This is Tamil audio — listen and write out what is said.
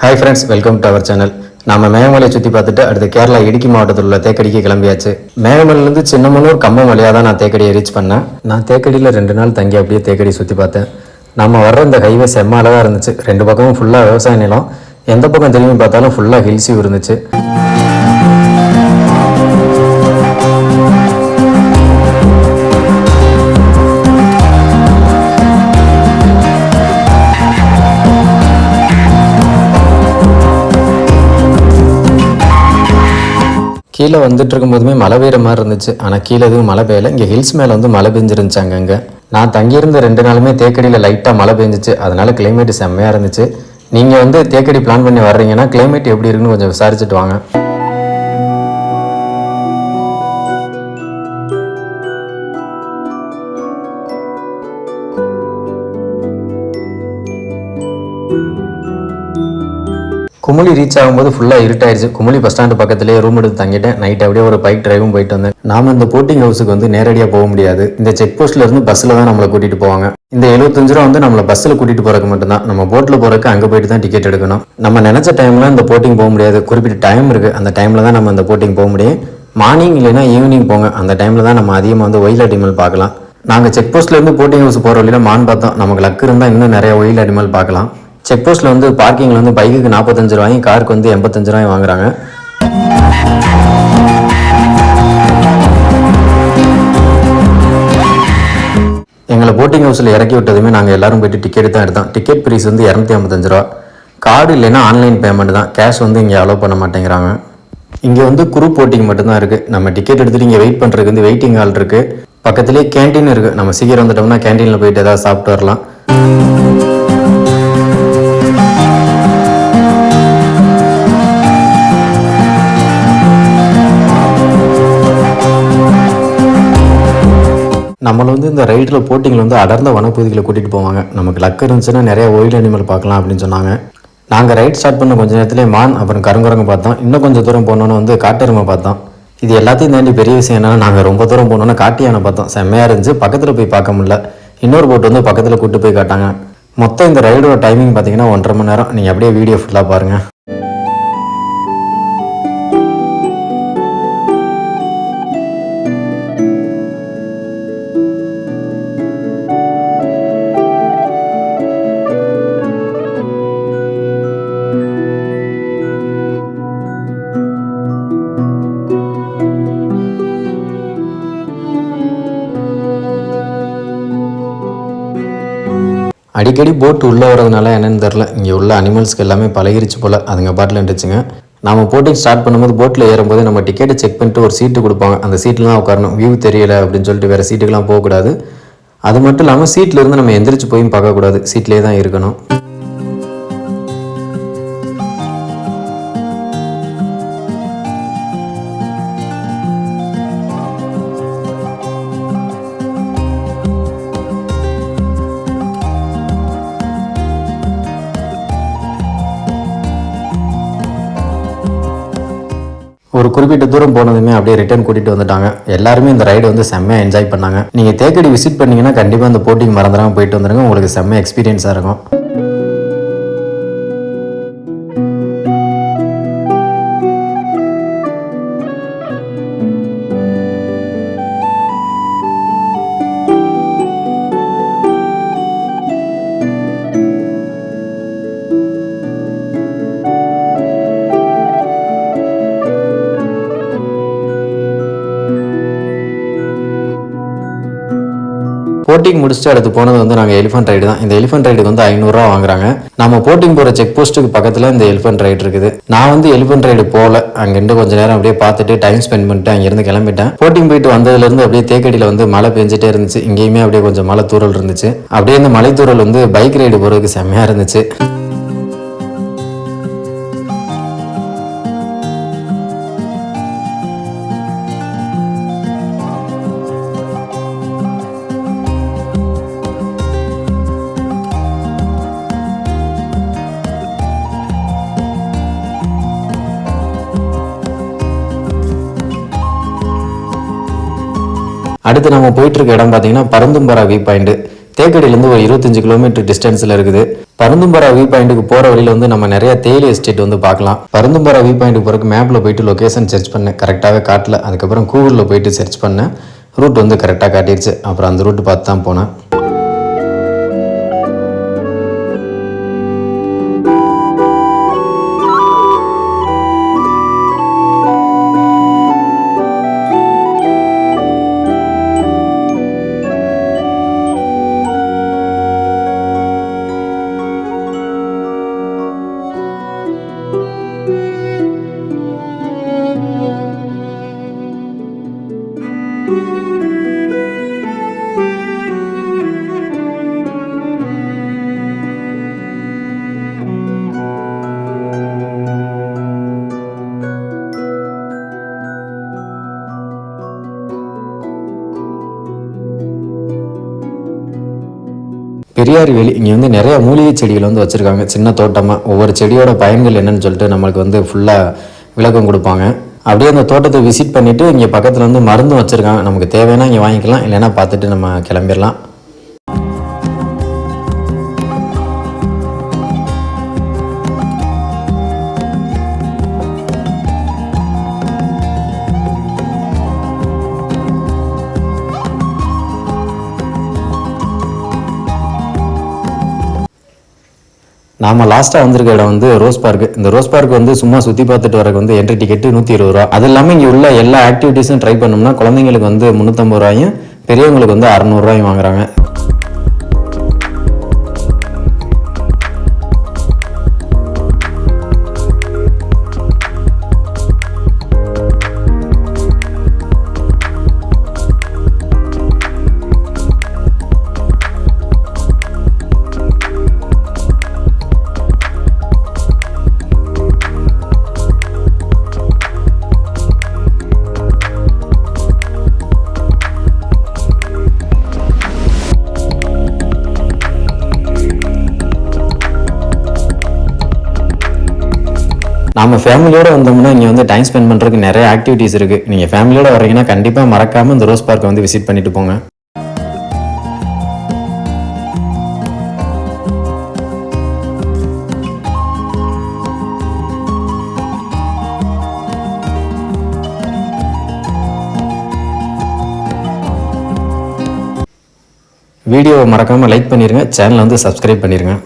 Hi friends, welcome to our channel. நம்ம மேகமலையை சுற்றி பார்த்துட்டு அடுத்து கேரளா இடுக்கி மாவட்டத்தில் உள்ள தேக்கடிக்கு கிளம்பியாச்சு. மேகமலையிலேருந்து சின்னமனூர் கம்பம் வழியாக தான் நான் தேக்கடியை ரீச் பண்ணேன். நான் தேக்கடியில் 2 நாள் தங்கி அப்படியே தேக்கடி சுற்றி பார்த்தேன். நம்ம வர்ற இந்த ஹைவே செம்ம அழகாக இருந்துச்சு. 2 பக்கமும் ஃபுல்லாக விவசாய நிலம், எந்த பக்கம் திரும்பி பார்த்தாலும் ஃபுல்லாக ஹில்ஸியும் இருந்துச்சு. கீழே வந்துட்டு இருக்கும்போதுமே மழை பெய்கிற மாதிரி இருந்துச்சு. ஆனால் கீழே எதுவும் மழை பெய்யலை. இங்கே ஹில்ஸ் மேலே வந்து மழை பெஞ்சிருந்துச்சு. அங்கங்கே நான் தங்கியிருந்த 2 நாளுமே தேக்கடியில் லைட்டாக மழை பெஞ்சிச்சு. அதனால கிளைமேட் செம்மையாக இருந்துச்சு. நீங்கள் வந்து தேக்கடி பிளான் பண்ணி வர்றீங்கன்னா கிளைமேட் எப்படி இருக்குன்னு கொஞ்சம் விசாரிச்சுட்டு வாங்க. குமுளி ரீச் ஆகும்போது ஃபுல்லாக இருட்டாயிருச்சு. குமுளி பஸ் ஸ்டாண்டு பக்கத்துலேயே ரூம் எடுத்து தங்கிட்டேன். நைட் அப்படியே ஒரு பைக் டிரைவும் போயிட்டு வந்தேன். நாம இந்த போட்டிங் ஹவுஸுக்கு வந்து நேரடியாக போக முடியாது. இந்த செக் போஸ்ட்ல இருந்து பஸ்ஸில் தான் நம்மளை கூட்டிகிட்டு போவாங்க. இந்த 75 ரூபா வந்து நம்மளை பஸ்ஸில் கூட்டிகிட்டு போகிறதுக்கு மட்டும்தான். நம்ம போட்டில் போகிறதுக்கு அங்கே போயிட்டு தான் டிக்கெட் எடுக்கணும். நம்ம நினச்ச டைமில் இந்த போட்டிங் போக முடியாது. குறிப்பிட்ட டைம் இருக்குது. அந்த டைமில் தான் நம்ம இந்த போட்டிங் போக முடியும். மார்னிங் இல்லைன்னா ஈவினிங் போங்க. அந்த டைமில் தான் நம்ம அதிகமாக வந்து ஒயில் அனிமல் பார்க்கலாம். நாங்கள் செக் போஸ்ட்லேருந்து போட்டிங் ஹவுஸ் போகிற வழியில் மான் பார்த்தோம். நமக்கு லக்கு இருந்தால் இன்னும் நிறைய ஒயில் அனிமல் பார்க்கலாம். செக் போஸ்ட்டில் வந்து பார்க்கிங்கில் வந்து பைக்குக்கு 45 ரூபாயும் காருக்கு வந்து 85 ரூபாயும் வாங்குறாங்க. எங்களை போட்டிங் ஹவுஸில் இறக்கி விட்டதுமே நாங்கள் எல்லோரும் போய்ட்டு டிக்கெட் தான் எடுத்தோம். டிக்கெட் ப்ரைஸ் வந்து 255 ரூபா. கார்டு இல்லைன்னா ஆன்லைன் பேமெண்ட் தான். கேஷ் வந்து இங்கே அலோவ் பண்ண மாட்டேங்கிறாங்க. இங்கே வந்து குரூப் போட்டிங் மட்டும்தான் இருக்குது. நம்ம டிக்கெட் எடுத்துகிட்டு இங்கே வெயிட் பண்ணுறதுக்கு வந்து வெயிட்டிங் ஹால் இருக்குது. பக்கத்துலேயே கேன்டீன் இருக்குது. நம்ம சீக்கிரம் வந்துட்டோம்னா கேன்டீனில் போயிட்டு ஏதாவது சாப்பிட்டு வரலாம். நம்மளை வந்து இந்த ரைடில் போட்டிங்கில் வந்து அடர்ந்த வனப்பகுதிகளை கூட்டிகிட்டு போவாங்க. நமக்கு லக்கு இருந்துச்சுன்னா நிறைய ஒயில்ட் அனிமல் பார்க்கலாம் அப்படின்னு சொன்னாங்க. நாங்கள் ரைட் ஸ்டார்ட் பண்ண கொஞ்சம் நேரத்துலேயே மான் அப்புறம் கருங்குரங்கு பார்த்தோம். இன்னும் கொஞ்சம் தூரம் போனோன்னு வந்து காட்டெருமை பார்த்தோம். இது எல்லாத்தையும் தாண்டி பெரிய விஷயம் என்னன்னா, நாங்கள் ரொம்ப தூரம் போனோன்னா காட்டு யானை பார்த்தோம். செம்மையாக இருந்துச்சு. பக்கத்தில் போய் பார்க்க முடியல. இன்னொரு போட்டு வந்து பக்கத்தில் கூப்பிட்டு போய் காட்டாங்க. மொத்தம் இந்த ரைடோட டைமிங் பார்த்தீங்கன்னா 1.5 மணி நேரம். நீங்கள் அப்படியே வீடியோ ஃபுல்லாக பாருங்கள். அடிக்கடி போட்டு உள்ளே வரதுனால என்னென்னு தெரில, இங்கே உள்ள அனிமல்ஸ்க்கு எல்லாமே பழகிருச்சு போல். அதுங்க பாட்டில் இருந்துச்சுங்க. நம்ம போட்டிங் ஸ்டார்ட் பண்ணும்போது போட்டில் ஏறும்போது நம்ம டிக்கெட்டை செக் பண்ணிட்டு ஒரு சீட்டு கொடுப்பாங்க. அந்த சீட்டில் தான் உட்காரணும். வியூ தெரியலை அப்படின்னு சொல்லிட்டு வேறு சீட்டுக்கெலாம் போகக்கூடாது. அது மட்டும் இல்லாமல் சீட்டில் இருந்து நம்ம எந்திரிச்சு போயும் பார்க்கக்கூடாது. சீட்லேயே தான் இருக்கணும். ஒரு குறிப்பிட்ட தூரம் போனதுமே அப்படியே ரிட்டர்ன் கூட்டிகிட்டு வந்துட்டாங்க. எல்லாருமே இந்த ரைடு வந்து செம்மையாக என்ஜாய் பண்ணாங்க. நீங்கள் தேக்கடி விசிட் பண்ணிங்கன்னா கண்டிப்பாக இந்த போட்டிங் மறந்துடாமல் போயிட்டு வந்துடுங்க. உங்களுக்கு செம்ம எக்ஸ்பீரியன்ஸாக இருக்கும். போட்டிங் முடிச்சுட்டு அடுத்து போனது வந்து நாங்கள் எலிஃபென்ட் ரைடு தான். இந்த எலிஃபென்ட் ரைடுக்கு வந்து 500 ரூபா வாங்குறாங்க. நம்ம போட்டிங் போகிற செக் போஸ்ட்டுக்கு பக்கத்தில் இந்த எலிஃபென்ட் ரைடு இருக்குது. நான் வந்து எலிஃபென்ட் ரைடு போகல. அங்கேருந்து கொஞ்சம் நேரம் அப்படியே பார்த்துட்டு டைம் ஸ்பெண்ட் பண்ணிட்டு அங்கேருந்து கிளம்பிட்டேன். போட்டிங் போயிட்டு வந்ததுலேருந்து அப்படியே தேக்கடியில் வந்து மழை பெஞ்சிட்டே இருந்துச்சு. இங்கேயுமே அப்படியே கொஞ்சம் மழை தூரல் இருந்துச்சு. அப்படியே இந்த மலை தூரல் வந்து பைக் ரைடு போகிறதுக்கு செம்மையாக இருந்துச்சு. அடுத்து நம்ம போயிட்டு இருக்க இடம் பார்த்தீங்கன்னா பருந்தும்பரா வியூ பாயிண்ட். தேக்கடியிலேருந்து ஒரு 25 கிலோமீட்டர் டிஸ்டன்ஸில் இருக்குது. பருந்தும்பரா வியூ பாயிண்ட்டுக்கு போகிற வழியில் வந்து நம்ம நிறைய தேயிலை எஸ்டேட் வந்து பார்க்கலாம். பருந்தும்பரா வியூ பாயிண்ட்டுக்கு போகிறக்கு மேப்பில் போயிட்டு லொக்கேஷன் சர்ச் பண்ணேன், கரெக்டாகவே காட்டல. அதுக்கப்புறம் கூகுளில் போயிட்டு சர்ச் பண்ணேன், ரூட் வந்து கரெக்டாக காட்டிடுச்சு. அப்புறம் அந்த ரூட்டு பார்த்து தான் போனேன். பெரியார் வேலி இங்கே வந்து நிறைய மூலிகை செடிகள் வந்து வச்சுருக்காங்க, சின்ன தோட்டமாக. ஒவ்வொரு செடியோட பயன்கள் என்னன்னு சொல்லிட்டு நம்மளுக்கு வந்து ஃபுல்லாக விளக்கம் கொடுப்பாங்க. அப்படியே அந்த தோட்டத்தை விசிட் பண்ணிவிட்டு இங்கே பக்கத்தில் வந்து மருந்தும் வச்சுருக்காங்க. நமக்கு தேவைன்னா இங்கே வாங்கிக்கலாம், இல்லைன்னா பார்த்துட்டு நம்ம கிளம்பிடலாம். நாம் லாஸ்ட்டாக வந்திருக்க இடம் வந்து ரோஸ் பார்க்கு. இந்த ரோஸ் பார்க் வந்து சும்மா சுற்றி பார்த்துட்டு வரக்கு வந்து என்ட்ரி டிக்கெட்டு 120 ரூபா. அது இல்லாமல் இங்கே உள்ள எல்லா ஆக்டிவிட்டீஸும் ட்ரை பண்ணோம்னா குழந்தைங்களுக்கு வந்து 350 ரூபாயும், பெரியவங்களுக்கு வந்து 600 ரூபாயும் வாங்குறாங்க. நம்ம ஃபேமிலியோடு வந்தோம்னா இங்கே வந்து டைம் ஸ்பெண்ட் பண்ணுறதுக்கு நிறைய ஆக்டிவிட்டீஸ் இருக்குது. நீங்கள் ஃபேமிலியோடு வரீங்கன்னா கண்டிப்பாக மறக்காமல் இந்த ரோஸ் பார்க்கை வந்து விசிட் பண்ணிட்டு போங்க. வீடியோவை மறக்காமல் லைக் பண்ணிடுங்க, சேனலை வந்து சப்ஸ்கிரைப் பண்ணிடுங்க.